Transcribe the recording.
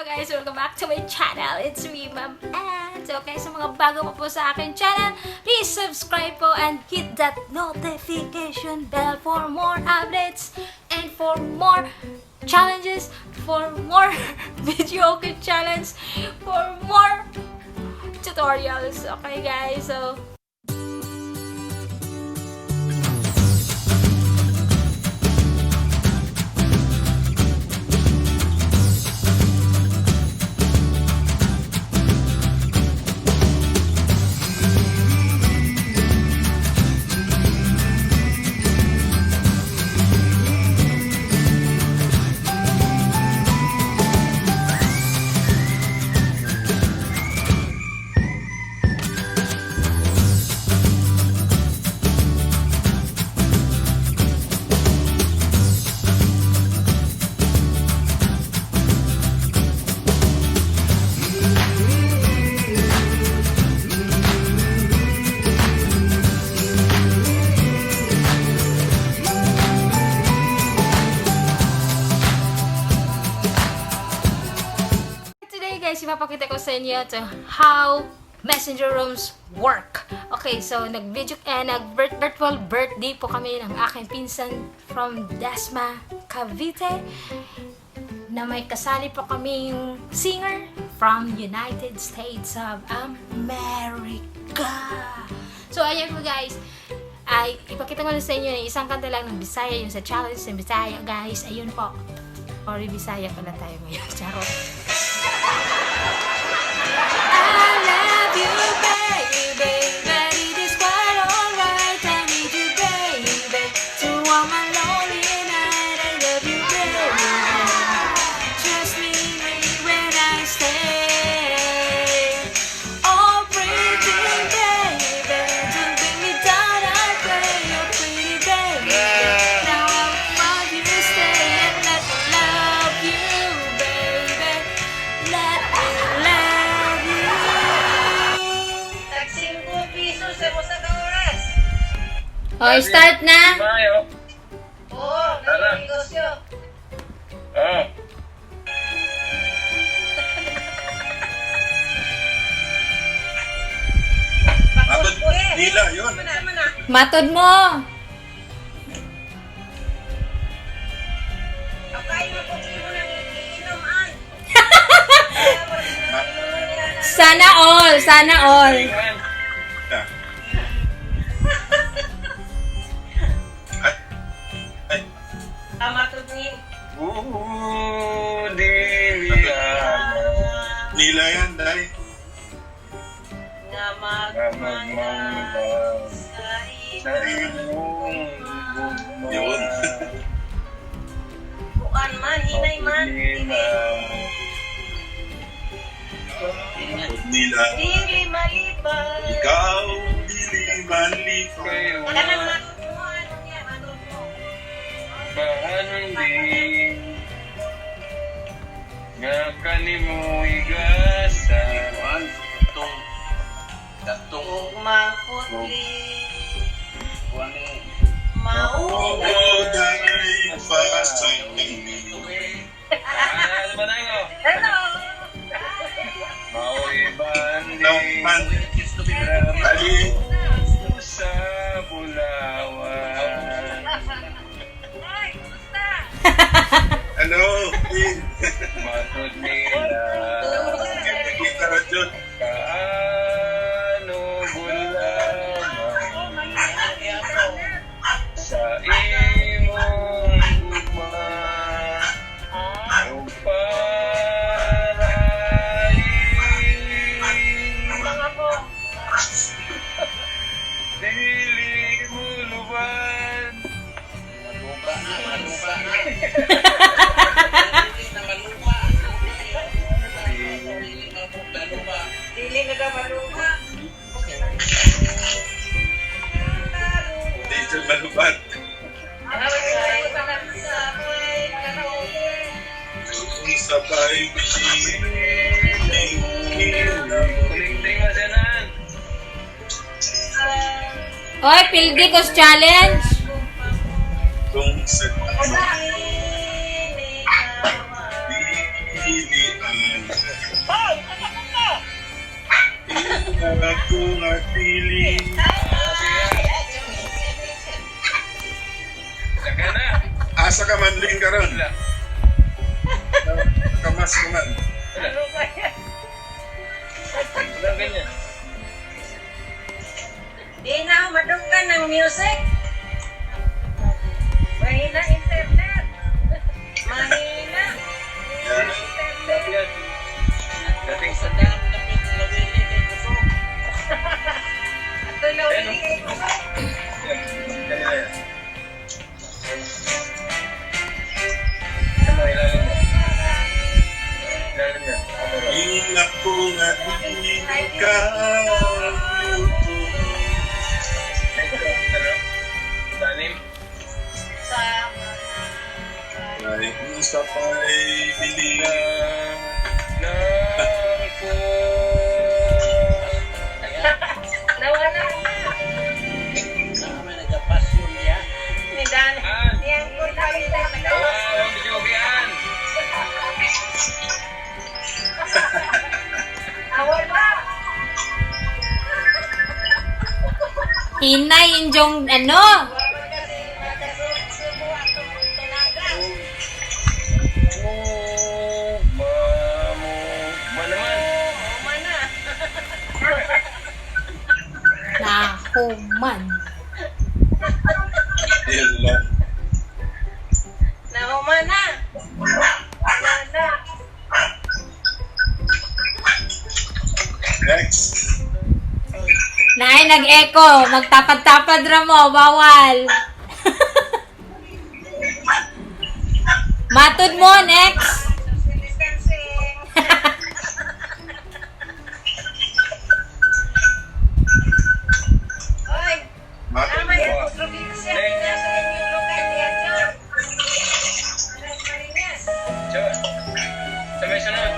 guys! Welcome back to my channel. It's me, Ma'am Ann. So guys, sa mga bago pa po sa akin channel, please subscribe po and hit that notification bell for more updates and for more challenges, for more video challenge, for more tutorials. Okay guys, so ipapakita ko sa inyo to how messenger rooms work. Okay, so nag-virtual birthday po kami ng aking pinsan from Dasma, Cavite, na may kasali po kaming singer from United States of America. So ayan po guys, ay ipakita ko na sa inyo na isang kanta lang ng Bisaya, yung sa challenge ng Bisaya guys. Ayun po, sorry, Bisaya pala tayo ngayon. Charot. Oh, start na! Oo, may negosyo. Oo. Matud Nila, yun. Matod mo! Akay mo kung imo nang iinuman. Sana all! Sana all! Matud Nila. Nila yan, dahil. Nga magmalas sa iyong Yun. bukan man, hinay man. Matud Nila. Dili maliban. Ikaw, dili maliban. Wala nang matud mo. Ano niya, matud mo? Bahanon din nga kanimo igasa Ug maputli. Oo, Mauga. dahil pasay. Hello. Mao'y banding dali sa Bulawan. Hoy, kumusta? Ano? Matud Nila. Kita na dyan. Kaano Bulawan sa imong gugma o Mga po. dili mo luban. Dili na ka malupa. Di siya malubat. Kung sabay kuling-ting ka siya nan. Oy, Pildikos Challenge! Kung sa Dili ka Dili Hoy, ano ka? Iingat kong atiling. Saka na. Asa ka man din ka ron. Wala. Kamas ko man. Ano ba yan? Wala ganyan. Di na madunggan ng music. Mahina internet. Mahina. Yan. Internet. Yan. Dating sa Ito lawin kay Kuso. yan. Kanina yan. Ano, ilalim mo. Ilalim yan. Ano ba? Iingat kong atiling ka. Ito, ano? Tanim. Kahit isa pa'y dilim. Ng po. Nawala na. Ni Dan. An. Yang ko kami na Wow, bigyan. Nawala. Inay, injong ano? Oh, ma naman. Nahuman. Yan lang. Nahumana. Nahumana. Next. Nay, nag-echo. Magtapad-tapad ra mo. Bawal. Matud mo, next. Social distancing. Oy, Matud tama yan. mo. Probinsya. Nasa inyong lugar niya, John. Marinas. Sure. Sabay sunod.